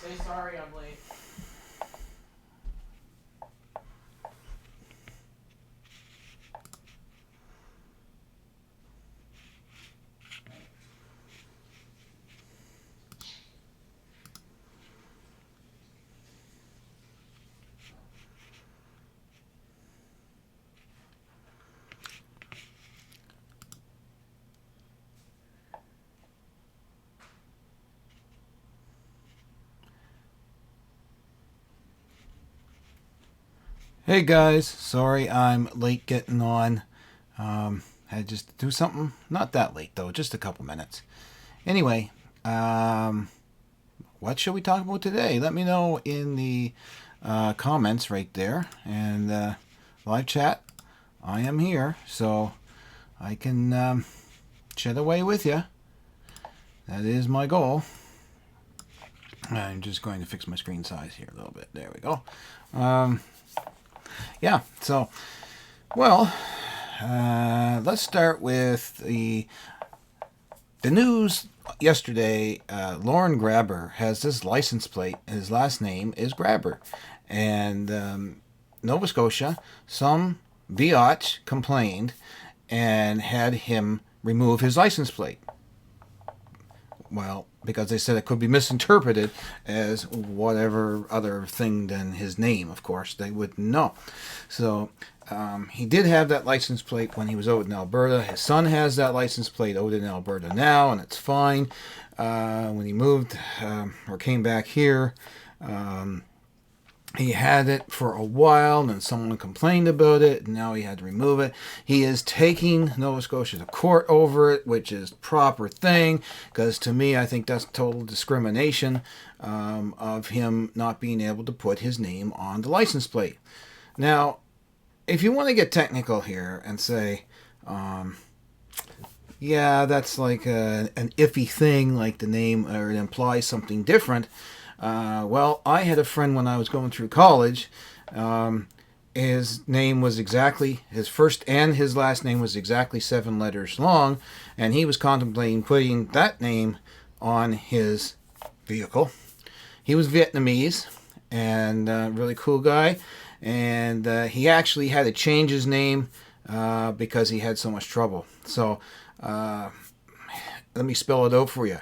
Say sorry I'm late. Hey guys, sorry I'm late getting on. Had just to do something. Not that late though, just a couple minutes. Anyway, what should we talk about today? Let me know in the comments right there and live chat. I am here, so I can chat away with you. That is my goal. I'm just going to fix my screen size here a little bit. There we go. Yeah, so, well, let's start with the news yesterday. Lauren Grabher has this license plate. His last name is Grabher. And Nova Scotia, some biatch complained and had him remove his license plate. Well, because they said it could be misinterpreted as whatever other thing than his name, of course. They wouldn't know. So he did have that license plate when he was out in Alberta. His son has that license plate out in Alberta now, and it's fine. When he moved or came back here, he had it for a while, and then someone complained about it, and now he had to remove it. He is taking Nova Scotia to court over it, which is proper thing, because to me, I think that's total discrimination of him not being able to put his name on the license plate. Now, if you want to get technical here and say, yeah, that's like an iffy thing, like the name, or it implies something different. Well, I had a friend when I was going through college. His name was exactly, his first and his last name was exactly 7 letters long, and he was contemplating putting that name on his vehicle. He was Vietnamese and a really cool guy, and he actually had to change his name because he had so much trouble. So let me spell it out for you,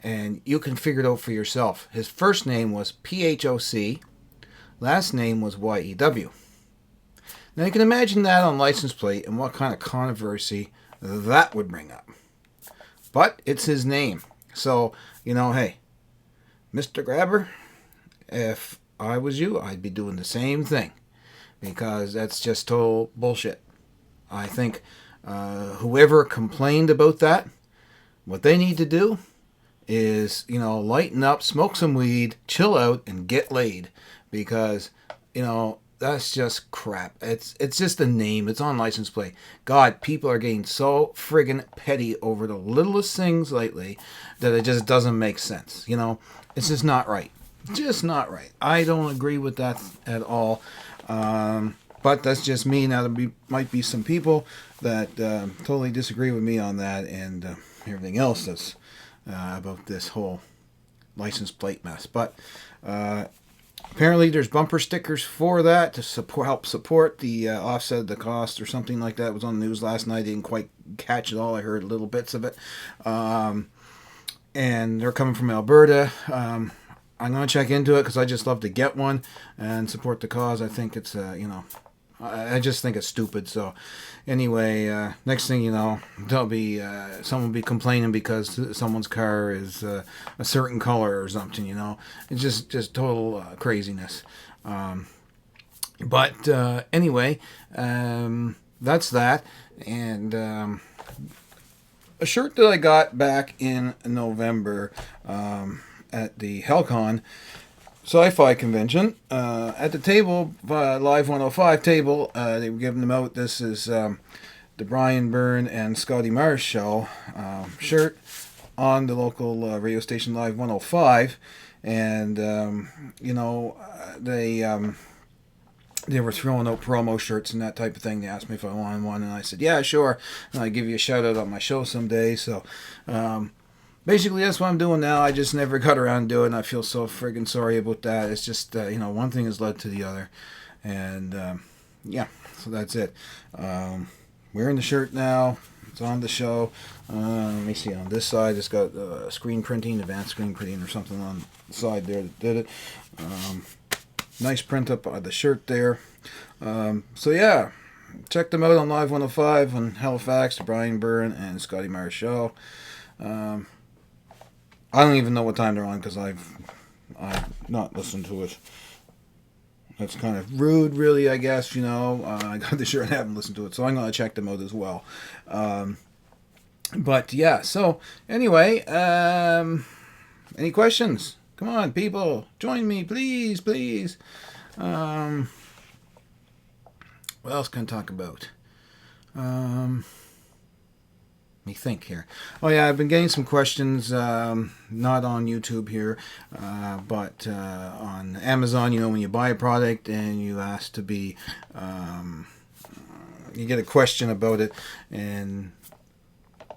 and you can figure it out for yourself. His first name was P-H-O-C, last name was Y-E-W. Now you can imagine that on license plate and what kind of controversy that would bring up. But it's his name. So, hey, Mr. Grabher, if I was you, I'd be doing the same thing, because that's just total bullshit. I think whoever complained about that, what they need to do is, lighten up, smoke some weed, chill out, and get laid, because, that's just crap. It's just a name. It's on license plate. God, people are getting so friggin' petty over the littlest things lately that it just doesn't make sense. It's just not right. Just not right. I don't agree with that at all. But that's just me. Now, there might be some people that totally disagree with me on that and everything else that's about this whole license plate mess. But apparently there's bumper stickers for that to help support the offset of the cost or something like that. It was on the news last night. I didn't quite catch it all. I heard little bits of it. And they're coming from Alberta. I'm going to check into it because I just love to get one and support the cause. I think it's, I just think it's stupid. So anyway, next thing you know, there'll be someone will be complaining because someone's car is a certain color or something. It's just total craziness. But anyway, that's that. And a shirt that I got back in November at the Helcon Sci-Fi Convention. At the table, Live105 table, they were giving them out. This is the Brian Byrne and Scotty Mars show shirt on the local radio station Live105. And, they were throwing out promo shirts and that type of thing. They asked me if I wanted one, and I said, yeah, sure. And I'll give you a shout out on my show someday. So, basically that's what I'm doing now. I just never got around to it, and I feel so friggin' sorry about that. It's just one thing has led to the other, and yeah, so that's it. Wearing the shirt now. It's on the show. Let me see, on this side it's got screen printing, advanced screen printing or something on the side there that did it. Nice print up on the shirt there. So yeah, check them out on Live105 on Halifax, Brian Byrne and Scotty Marshall. I don't even know what time they're on because I've not listened to it. That's kind of rude, really, I guess, I got the shirt and haven't listened to it, so I'm going to check them out as well. But, yeah, so, anyway, any questions? Come on, people, join me, please, please. What else can I talk about? Let me think here. Oh yeah, I've been getting some questions, not on YouTube here, but on Amazon. When you buy a product and you ask to be, you get a question about it, and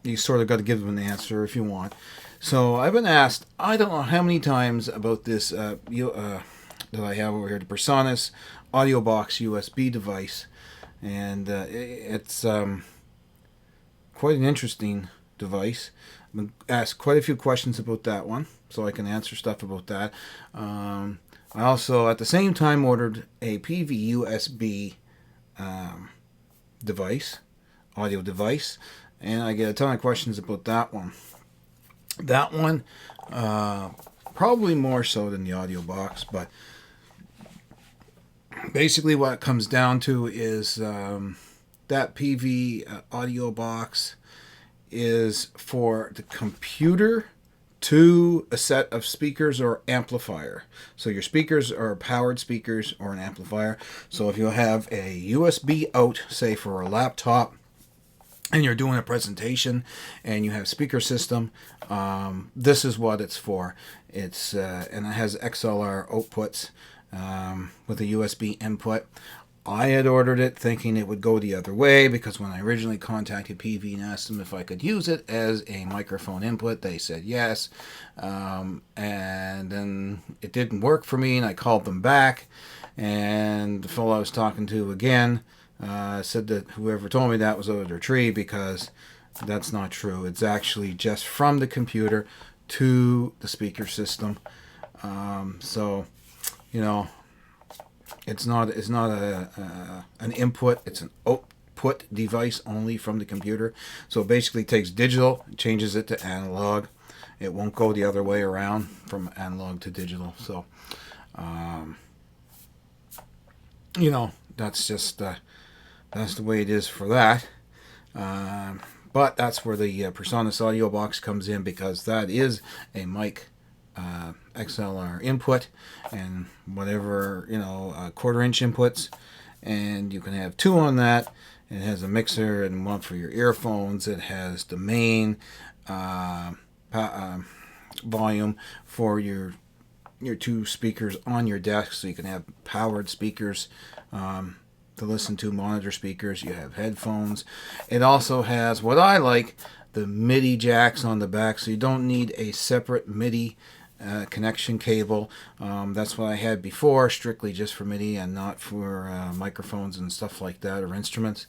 you sort of got to give them an answer if you want. So I've been asked, I don't know how many times about this that I have over here, the Personas Audio Box USB device, and it's quite an interesting device. I've been asked quite a few questions about that one, so I can answer stuff about that. I also, at the same time, ordered a PV USB device, audio device, and I get a ton of questions about that one. That one, probably more so than the audio box, but basically what it comes down to is that PV audio box is for the computer to a set of speakers or amplifier. So your speakers are powered speakers or an amplifier. So if you have a USB out, say for a laptop, and you're doing a presentation and you have speaker system, this is what it's for. It's and it has XLR outputs with a USB input. I had ordered it thinking it would go the other way, because when I originally contacted PV and asked them if I could use it as a microphone input, they said yes. And then it didn't work for me, and I called them back, and the fellow I was talking to again said that whoever told me that was out of their tree, because that's not true. It's actually just from the computer to the speaker system. So, it's not an input, it's an output device only from the computer. So it basically takes digital, changes it to analog. It won't go the other way around from analog to digital. So, that's just that's the way it is for that. But that's where the Personas audio box comes in, because that is a mic XLR input and whatever, 1/4-inch inputs, and you can have two on that. It has a mixer and one for your earphones. It has the main volume for your two speakers on your desk, so you can have powered speakers to listen to, monitor speakers. You have headphones. It also has, what I like, the MIDI jacks on the back, so you don't need a separate MIDI connection cable. That's what I had before, strictly just for MIDI and not for microphones and stuff like that, or instruments.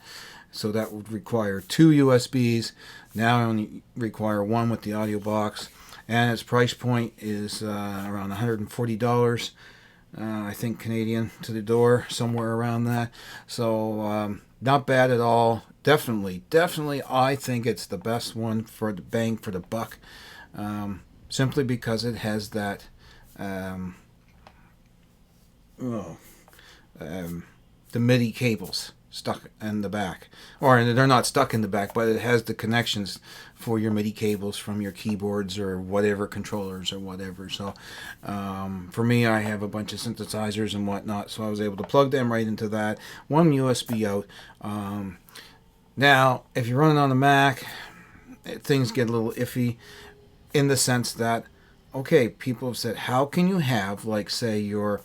So that would require two USBs. Now I only require one with the audio box, and its price point is around $140. I think Canadian to the door, somewhere around that. So not bad at all. Definitely, I think it's the best one for the bang for the buck. Simply because it has that the MIDI cables stuck in the back, or they're not stuck in the back, but it has the connections for your MIDI cables from your keyboards or whatever, controllers or whatever. So for me, I have a bunch of synthesizers and whatnot, so I was able to plug them right into that. One USB out. Now, if you're running on a Mac, things get a little iffy, in the sense that, okay, people have said, how can you have, like, say, your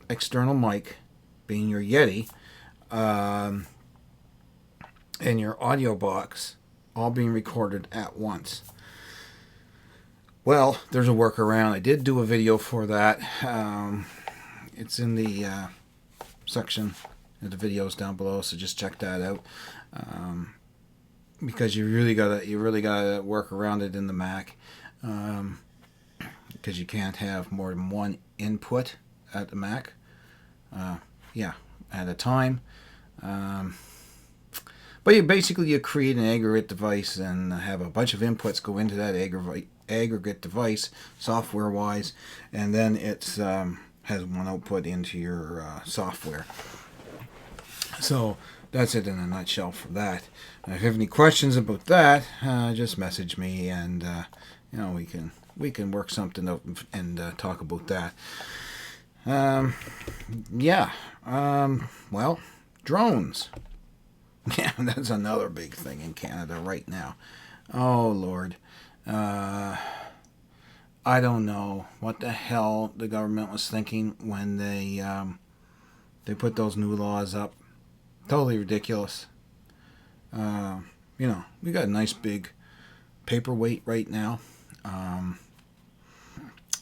external mic being your Yeti and your audio box all being recorded at once? Well, there's a workaround. I did do a video for that. It's in the section of the videos down below, so just check that out. Because you really gotta work around it in the Mac, because you can't have more than one input at the Mac. Yeah, at a time. But you create an aggregate device and have a bunch of inputs go into that aggregate device, software-wise, and then it's has one output into your software. So that's it in a nutshell for that. If you have any questions about that, just message me, and we can work something out and talk about that. Well, drones. Yeah, that's another big thing in Canada right now. Oh, Lord. I don't know what the hell the government was thinking when they put those new laws up. Totally ridiculous. We got a nice big paperweight right now.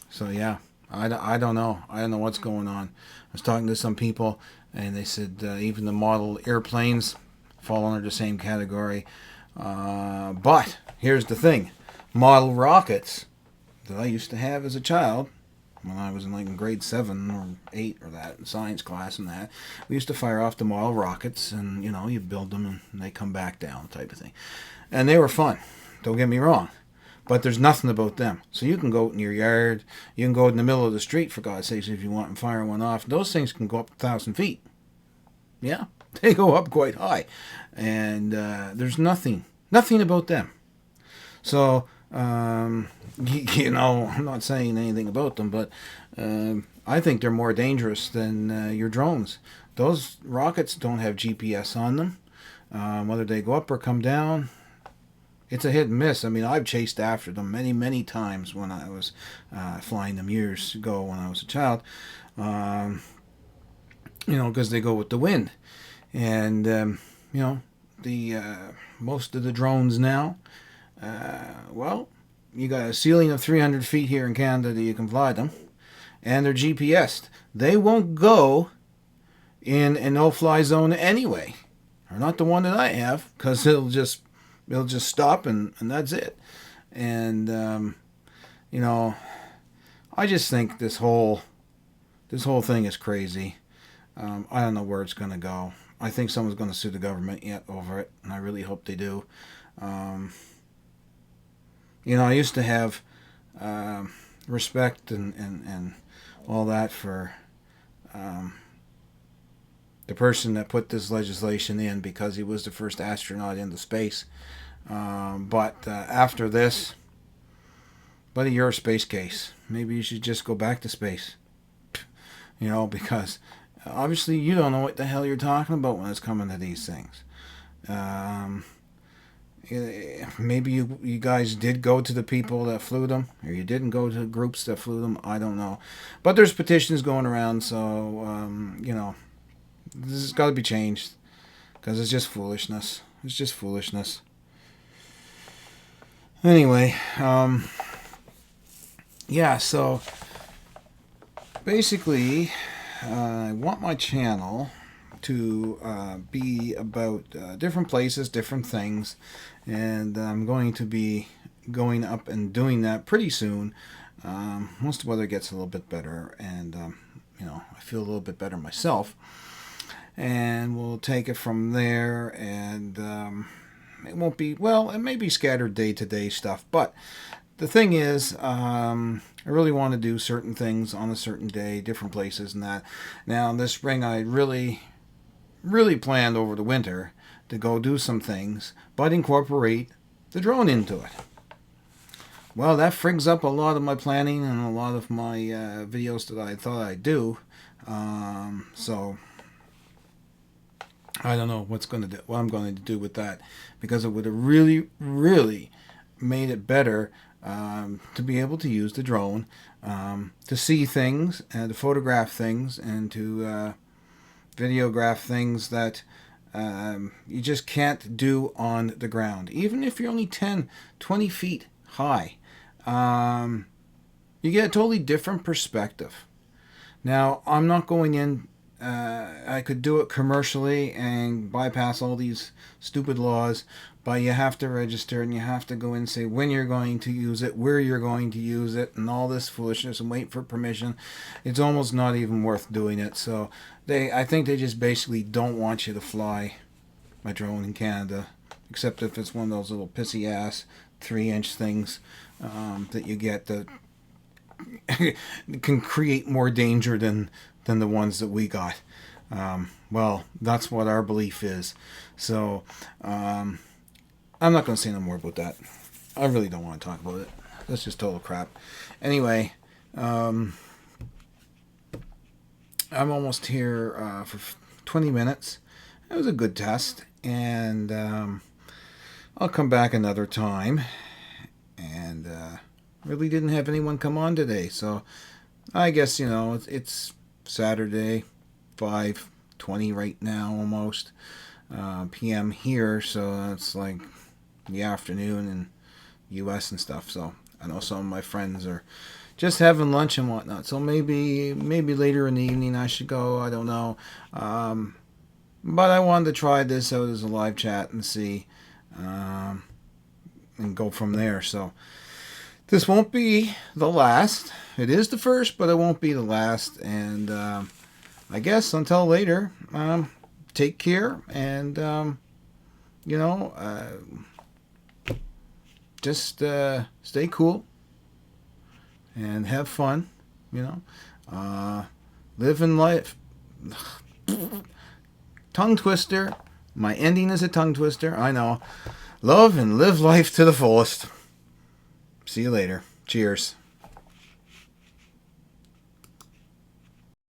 So, yeah, I don't know. I don't know what's going on. I was talking to some people, and they said even the model airplanes fall under the same category. But here's the thing. Model rockets that I used to have as a child, when I was in grade 7 or 8 or that, in science class and that, we used to fire off the model rockets, and, you build them and they come back down type of thing. And they were fun. Don't get me wrong. But there's nothing about them. So you can go out in your yard, you can go in the middle of the street, for God's sakes, if you want, and fire one off. Those things can go up 1,000 feet. Yeah, they go up quite high. And there's nothing about them. So, I'm not saying anything about them, but I think they're more dangerous than your drones. Those rockets don't have GPS on them. Whether they go up or come down, it's a hit and miss. I mean, I've chased after them many, many times when I was flying them years ago when I was a child, because they go with the wind. And, the most of the drones now, you got a ceiling of 300 feet here in Canada that you can fly them, and they're GPSed. They won't go in a no-fly zone anyway, or not the one that I have, because it'll just stop and that's it. And I just think this whole thing is crazy. I don't know where it's going to go. I think someone's going to sue the government yet over it, and I really hope they do. I used to have respect and all that for the person that put this legislation in, because he was the first astronaut into space. But after this, buddy, you're a space case. Maybe you should just go back to space. Because obviously you don't know what the hell you're talking about when it's coming to these things. Maybe you guys did go to the people that flew them, or you didn't go to groups that flew them. I don't know. But there's petitions going around, so, this has got to be changed, because it's just foolishness. It's just foolishness. Anyway, so basically, I want my channel to be about different places, different things, and I'm going to be going up and doing that pretty soon. Once the weather gets a little bit better, and I feel a little bit better myself, and we'll take it from there. And it won't be, it may be scattered day-to-day stuff, but the thing is, I really want to do certain things on a certain day, different places and that. Now, this spring, I really planned over the winter to go do some things, but incorporate the drone into it. Well, that frigs up a lot of my planning and a lot of my videos that I thought I'd do. So I don't know what I'm going to do with that, because it would have really made it better to be able to use the drone to see things and to photograph things and to videograph things that you just can't do on the ground. Even if you're only 10, 20 feet high, you get a totally different perspective. Now, I'm not going in. I could do it commercially and bypass all these stupid laws, but you have to register and you have to go in and say when you're going to use it, where you're going to use it, and all this foolishness and wait for permission. It's almost not even worth doing it. So I think they just basically don't want you to fly a drone in Canada, except if it's one of those little pissy ass 3-inch things that you get that can create more danger than the ones that we got. Well, that's what our belief is. So I'm not going to say no more about that. I really don't want to talk about it. That's just total crap. Anyway, I'm almost here for 20 minutes. It was a good test, and I'll come back another time. And really didn't have anyone come on today, so I guess, it's Saturday, 5:20 right now almost, p.m. here, so it's like the afternoon in U.S. and stuff. So I know some of my friends are just having lunch and whatnot, so maybe later in the evening I should go. I don't know, but I wanted to try this out as a live chat and see, and go from there. So this won't be the last. It is the first, but it won't be the last. And I guess until later, take care and, just stay cool and have fun, live in life. Tongue twister. My ending is a tongue twister. I know. Love and live life to the fullest. See you later. Cheers.